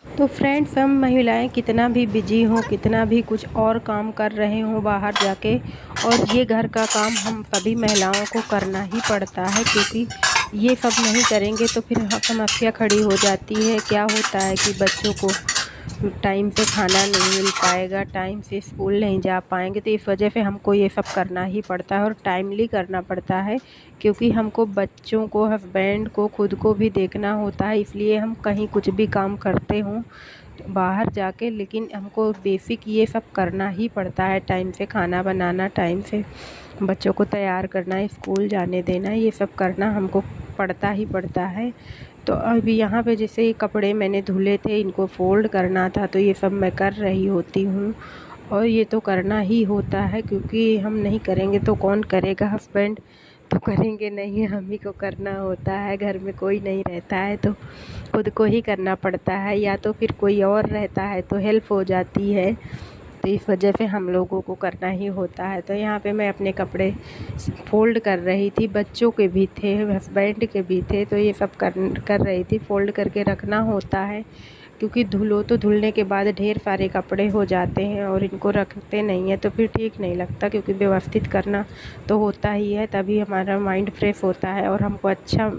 तो फ्रेंड्स, हम महिलाएं कितना भी बिजी हों, कितना भी कुछ और काम कर रहे हों बाहर जाके, और ये घर का काम हम सभी महिलाओं को करना ही पड़ता है, क्योंकि ये सब नहीं करेंगे तो फिर समस्या खड़ी हो जाती है। क्या होता है कि बच्चों को टाइम से खाना नहीं मिल पाएगा, टाइम से स्कूल नहीं जा पाएंगे, तो इस वजह से हमको ये सब करना ही पड़ता है और टाइमली करना पड़ता है, क्योंकि हमको बच्चों को, हस्बैंड को, खुद को भी देखना होता है। इसलिए हम कहीं कुछ भी काम करते हों बाहर जाके, लेकिन हमको बेसिक ये सब करना ही पड़ता है। टाइम से खाना बनाना, टाइम से बच्चों को तैयार करना, स्कूल जाने देना, ये सब करना हमको पड़ता ही पड़ता है। तो अभी यहाँ पे जैसे ये कपड़े मैंने धुले थे, इनको फ़ोल्ड करना था, तो ये सब मैं कर रही होती हूँ। और ये तो करना ही होता है, क्योंकि हम नहीं करेंगे तो कौन करेगा, हस्बैंड तो करेंगे नहीं, हम ही को करना होता है। घर में कोई नहीं रहता है तो खुद को ही करना पड़ता है, या तो फिर कोई और रहता है तो हेल्प हो जाती है। तो इस वजह से हम लोगों को करना ही होता है। तो यहाँ पे मैं अपने कपड़े फ़ोल्ड कर रही थी, बच्चों के भी थे, हस्बैंड के भी थे, तो ये सब कर रही थी। फ़ोल्ड करके रखना होता है, क्योंकि धुलो तो धुलने के बाद ढेर सारे कपड़े हो जाते हैं और इनको रखते नहीं हैं तो फिर ठीक नहीं लगता, क्योंकि व्यवस्थित करना तो होता ही है, तभी हमारा माइंड फ्रेश होता है और हमको अच्छा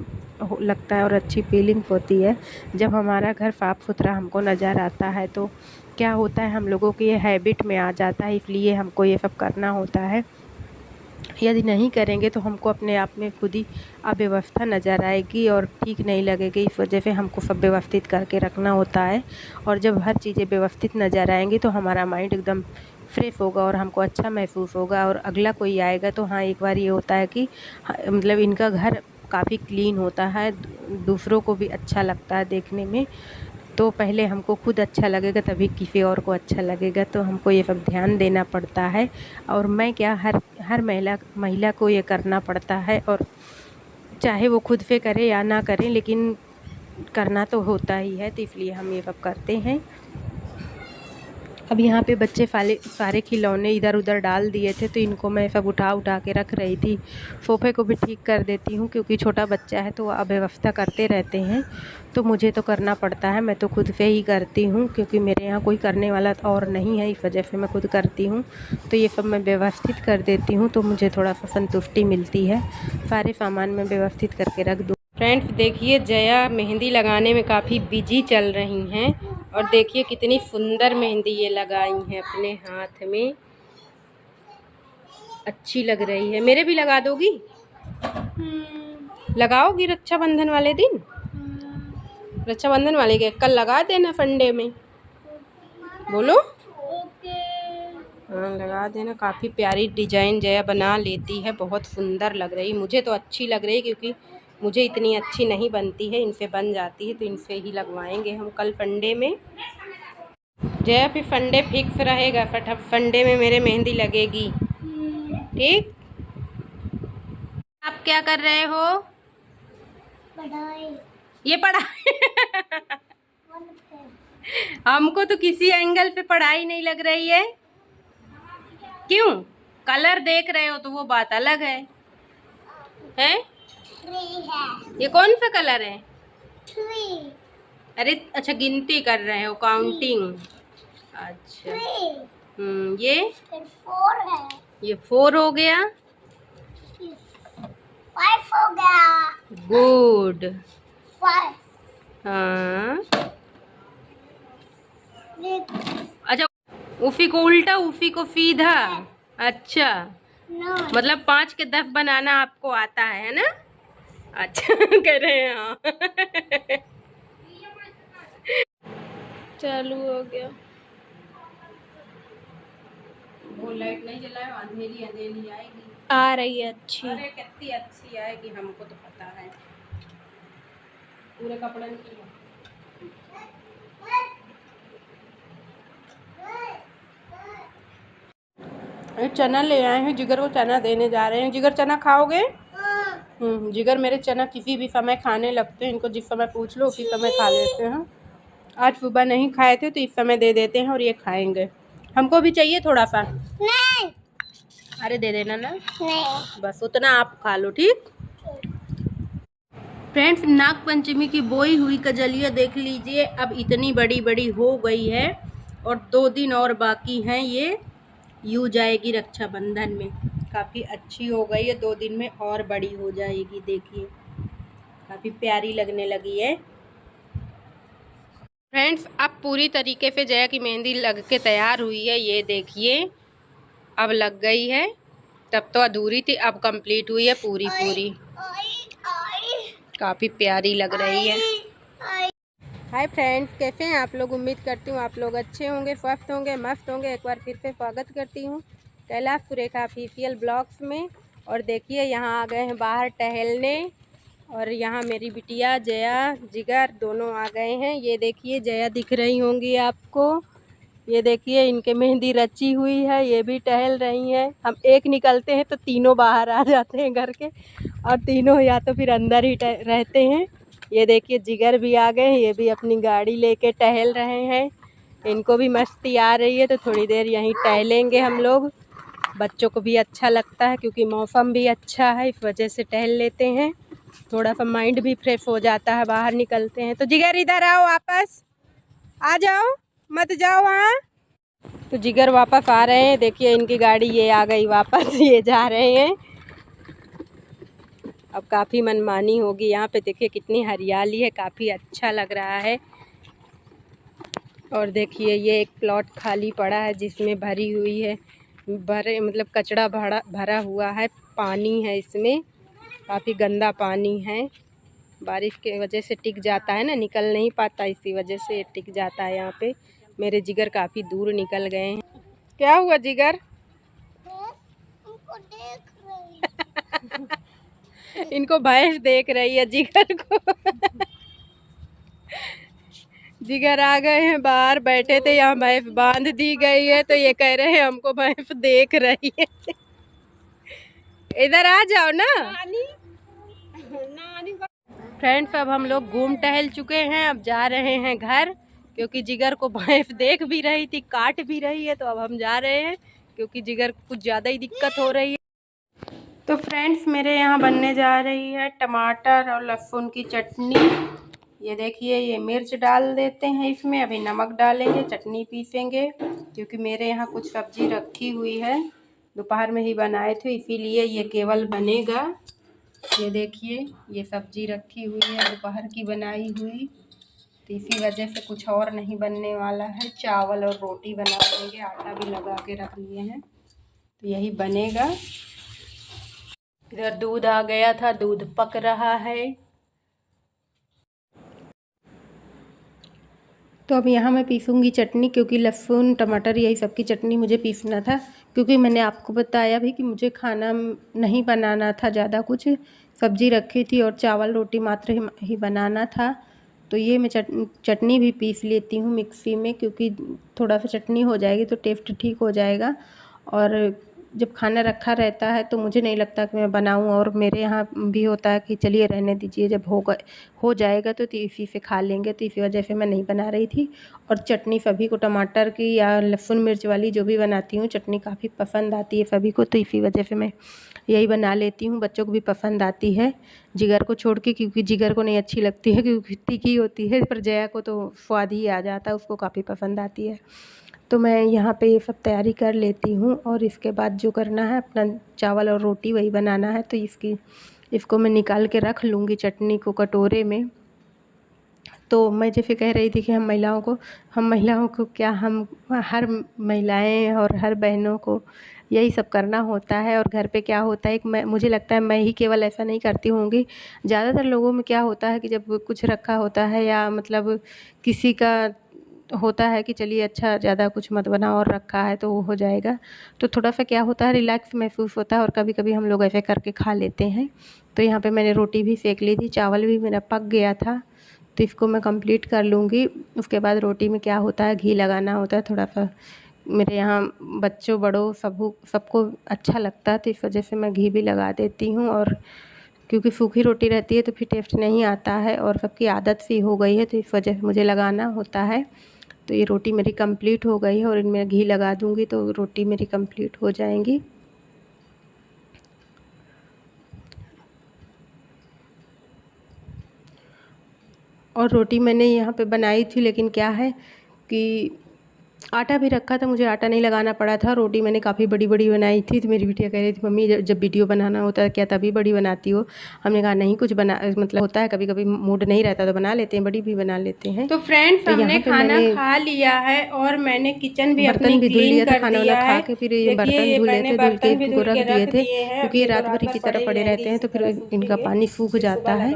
लगता है और अच्छी फीलिंग होती है जब हमारा घर साफ़ सुथरा हमको नज़र आता है। तो क्या होता है, हम लोगों की ये हैबिट में आ जाता है, इसलिए हमको ये सब करना होता है। यदि नहीं करेंगे तो हमको अपने आप में खुद ही अव्यवस्था नज़र आएगी और ठीक नहीं लगेगी। इस वजह से हमको सब व्यवस्थित करके रखना होता है, और जब हर चीज़ें व्यवस्थित नज़र आएंगी तो हमारा माइंड एकदम फ्रेश होगा और हमको अच्छा महसूस होगा। और अगला कोई आएगा तो हाँ, एक बार ये होता है कि मतलब इनका घर काफ़ी क्लीन होता है, दूसरों को भी अच्छा लगता है देखने में। तो पहले हमको खुद अच्छा लगेगा तभी किसी और को अच्छा लगेगा, तो हमको ये सब ध्यान देना पड़ता है। और मैं क्या, हर महिला को ये करना पड़ता है, और चाहे वो खुद से करे या ना करें, लेकिन करना तो होता ही है, तो इसलिए हम ये सब करते हैं। अब यहाँ पे बच्चे सारे खिलौने इधर उधर डाल दिए थे, तो इनको मैं सब उठा उठा के रख रही थी। सोफ़े को भी ठीक कर देती हूँ, क्योंकि छोटा बच्चा है तो वो अव्यवस्था करते रहते हैं, तो मुझे तो करना पड़ता है। मैं तो खुद से ही करती हूँ, क्योंकि मेरे यहाँ कोई करने वाला और नहीं है, इस वजह से मैं खुद करती हूँ। तो ये सब मैं व्यवस्थित कर देती हूँ, तो मुझे थोड़ा सा संतुष्टि मिलती है। सारे सामान मैं व्यवस्थित करके रख दूँ। फ्रेंड्स देखिए, जया मेहंदी लगाने में काफ़ी बिजी चल रही हैं, और देखिए कितनी सुंदर मेहंदी ये लगाई हैं अपने हाथ में, अच्छी लग रही है। मेरे भी लगा दोगी? लगाओगी रक्षाबंधन वाले दिन? रक्षाबंधन वाले के कल लगा देना, संडे में। बोलो। हाँ, लगा देना। काफ़ी प्यारी डिजाइन जया बना लेती है, बहुत सुंदर लग रही, मुझे तो अच्छी लग रही, क्योंकि मुझे इतनी अच्छी नहीं बनती है, इनसे बन जाती है, तो इनसे ही लगवाएंगे हम कल संडे में। जया फिर संडे फिक्स रहेगा, संडे में मेरे मेहंदी लगेगी, ठीक? आप क्या कर रहे हो? पढ़ाई। ये पढ़ाई हमको तो किसी एंगल पे पढ़ाई नहीं लग रही है। क्यों? कलर देख रहे हो तो वो बात अलग है, हैं? ये कौन सा कलर है? अरे अच्छा, गिनती कर रहे हो, काउंटिंग। अच्छा, ये 4 है। ये 4 हो गया। 5 हो गया। गुड। 5। हाँ, अच्छा, उफी को उल्टा, उफी को सीधा। अच्छा, मतलब 5 के 10 बनाना आपको आता है ना? अच्छा कह रहे हैं हाँ चालू हो गया। वो लाइट नहीं जलाए, अंधेरी अंधेरी आएगी। आ रही है अच्छी। अरे कितनी अच्छी आएगी, हमको तो पता है। पूरे कपड़े निकल चना ले आए हैं, जिगर को चना देने जा रहे हैं। जिगर चना खाओगे? जिगर मेरे चना किसी भी समय खाने लगते हैं, इनको जिस समय पूछ लो उसी समय खा लेते हैं। आज सुबह नहीं खाए थे तो इस समय दे देते हैं, और ये खाएंगे। हमको भी चाहिए थोड़ा सा। नहीं। अरे दे देना ना। नहीं। बस उतना आप खा लो, ठीक? फ्रेंड्स, नाग पंचमी की बोई हुई कजलिया देख लीजिए, अब इतनी बड़ी बड़ी हो गई है और 2 दिन और बाकी हैं। ये यूँ जाएगी रक्षाबंधन में। काफ़ी अच्छी हो गई है, 2 दिन में और बड़ी हो जाएगी। देखिए काफ़ी प्यारी लगने लगी है। फ्रेंड्स, अब पूरी तरीके से जया की मेहंदी लग के तैयार हुई है। ये देखिए अब लग गई है, तब तो अधूरी थी, अब कंप्लीट हुई है पूरी पूरी। काफ़ी प्यारी लग रही है। हाय फ्रेंड्स, कैसे हैं आप लोग? उम्मीद करती हूँ आप लोग अच्छे होंगे, स्वस्थ होंगे, मस्त होंगे। एक बार फिर से स्वागत करती हूँ कैलाश सुरेखा ऑफिशियल ब्लॉग्स में। और देखिए यहाँ आ गए हैं बाहर टहलने, और यहाँ मेरी बिटिया जया, जिगर दोनों आ गए हैं। ये देखिए जया दिख रही होंगी आपको। ये देखिए इनके मेहंदी रची हुई है, ये भी टहल रही हैं। हम एक निकलते हैं तो तीनों बाहर आ जाते हैं घर के, और तीनों या तो फिर अंदर ही रहते हैं। ये देखिए जिगर भी आ गए हैं, ये भी अपनी गाड़ी लेके टहल रहे हैं। इनको भी मस्ती आ रही है तो थोड़ी देर यहीं टहलेंगे हम लोग। बच्चों को भी अच्छा लगता है क्योंकि मौसम भी अच्छा है, इस वजह से टहल लेते हैं। थोड़ा सा माइंड भी फ्रेश हो जाता है, बाहर निकलते हैं। तो जिगर इधर आओ, वापस आ जाओ, मत जाओ वहाँ। तो जिगर वापस आ रहे हैं। देखिए इनकी गाड़ी ये आ गई वापस, ये जा रहे हैं। अब काफ़ी मनमानी होगी यहाँ पे। देखिए कितनी हरियाली है, काफ़ी अच्छा लग रहा है। और देखिए ये एक प्लॉट खाली पड़ा है जिसमें भरी हुई है, मतलब कचड़ा भरा हुआ है, पानी है इसमें, काफ़ी गंदा पानी है। बारिश के वजह से टिक जाता है ना, निकल नहीं पाता, इसी वजह से टिक जाता है यहाँ पे। मेरे जिगर काफ़ी दूर निकल गए हैं। क्या हुआ जिगर? देख रही इनको भैंस देख रही है जिगर को। जिगर आ गए हैं बाहर, बैठे थे यहाँ, भैंस बांध दी गई है तो ये कह रहे हैं हमको भैंस देख रही है। इधर आ जाओ ना। फ्रेंड्स, अब हम लोग घूम टहल चुके हैं, अब जा रहे हैं घर, क्योंकि जिगर को भैंस देख भी रही थी, काट भी रही है। तो अब हम जा रहे हैं क्योंकि जिगर को कुछ ज़्यादा ही दिक्कत हो रही है। तो फ्रेंड्स, मेरे यहाँ बनने जा रही है टमाटर और लहसुन की चटनी। ये देखिए ये मिर्च डाल देते हैं इसमें, अभी नमक डालेंगे, चटनी पीसेंगे, क्योंकि मेरे यहाँ कुछ सब्जी रखी हुई है, दोपहर में ही बनाए थे, इसीलिए ये केवल बनेगा। ये देखिए ये सब्जी रखी हुई है दोपहर की बनाई हुई, तो इसी वजह से कुछ और नहीं बनने वाला है। चावल और रोटी बना देंगे, आटा भी लगा के रख लिए हैं, तो यही बनेगा। इधर दूध आ गया था, दूध पक रहा है। तो अब यहाँ मैं पीसूँगी चटनी, क्योंकि लहसुन टमाटर यही सब की चटनी मुझे पीसना था, क्योंकि मैंने आपको बताया भी कि मुझे खाना नहीं बनाना था ज़्यादा कुछ, सब्जी रखी थी और चावल रोटी मात्र ही बनाना था। तो ये मैं चटनी भी पीस लेती हूँ मिक्सी में, क्योंकि थोड़ा सा चटनी हो जाएगी तो टेस्ट ठीक हो जाएगा। और जब खाना रखा रहता है तो मुझे नहीं लगता कि मैं बनाऊं, और मेरे यहाँ भी होता है कि चलिए रहने दीजिए, जब हो जाएगा तो इसी से खा लेंगे, तो इसी वजह से मैं नहीं बना रही थी। और चटनी सभी को टमाटर की या लहसुन मिर्च वाली जो भी बनाती हूँ चटनी काफ़ी पसंद आती है सभी को, तो इसी वजह से मैं यही बना लेती हूँ। बच्चों को भी पसंद आती है, जिगर को छोड़ के, क्योंकि जिगर को नहीं अच्छी लगती है क्योंकि तीखी होती है, पर जया को तो स्वाद ही आ जाता है, उसको काफ़ी पसंद आती है। तो मैं यहाँ पे ये सब तैयारी कर लेती हूँ, और इसके बाद जो करना है अपना चावल और रोटी वही बनाना है। तो इसको मैं निकाल के रख लूँगी चटनी को कटोरे में। तो मैं जैसे कह रही थी कि हम महिलाओं को क्या, हम हर महिलाएं और हर बहनों को यही सब करना होता है। और घर पे क्या होता है, मुझे लगता है मैं ही केवल ऐसा नहीं करती होंगी, ज़्यादातर लोगों में क्या होता है कि जब कुछ रखा होता है या मतलब किसी का होता है कि चलिए अच्छा ज़्यादा कुछ मत बनाओ और रखा है तो वो हो जाएगा, तो थोड़ा सा क्या होता है रिलैक्स महसूस होता है, और कभी कभी हम लोग ऐसे करके खा लेते हैं। तो यहाँ पे मैंने रोटी भी सेक ली थी, चावल भी मेरा पक गया था, तो इसको मैं कंप्लीट कर लूँगी। उसके बाद रोटी में क्या होता है, घी लगाना होता है थोड़ा सा, मेरे यहाँ बच्चों बड़ों सबको अच्छा लगता है, तो इस वजह से मैं घी भी लगा देती हूँ। और क्योंकि सूखी रोटी रहती है तो फिर टेस्ट नहीं आता है, और सबकी आदत सी हो गई है, तो इस वजह से मुझे लगाना होता है। तो ये रोटी मेरी कंप्लीट हो गई है, और इनमें घी लगा दूँगी तो रोटी मेरी कंप्लीट हो जाएंगी। और रोटी मैंने यहाँ पे बनाई थी, लेकिन क्या है कि आटा भी रखा था, मुझे आटा नहीं लगाना पड़ा था। रोटी मैंने काफ़ी बड़ी बड़ी बनाई थी, तो मेरी बिटिया कह रही थी मम्मी जब वीडियो बनाना होता है क्या तभी बड़ी बनाती हो। हमने कहा नहीं, कुछ बना मतलब होता है, कभी कभी मूड नहीं रहता तो बना लेते हैं, बड़ी भी बना लेते हैं। तो फ्रेंड्स हमने खाना खा लिया है और मैंने किचन भी बर्तन भी धुल लिया था, खाना वाना खा के फिर ये बर्तन देखिए धुल मैंने लेते, धुल बर्तन भी के इनको धुल के रख दिए थे, हैं। क्योंकि ये अब रात भर की तरह पड़े रहते हैं तो फिर इनका पानी सूख जाता है।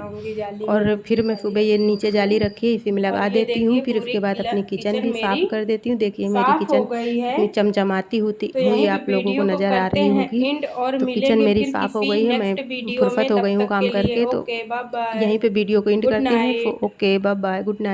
और फिर मैं सुबह ये नीचे जाली रखी है, इसी में लगा देती हूँ। फिर उसके बाद अपनी किचन भी साफ़ कर देती हूँ। देखिए मेरी किचन कितनी चमचमाती हुई आप लोगों को नज़र आ रही होगी। तो किचन मेरी साफ़ हो गई है, मैं फुर्सत हो गई हूँ काम करके, तो यहीं पे वीडियो को एंड करते हैं। Okay bye bye, good night.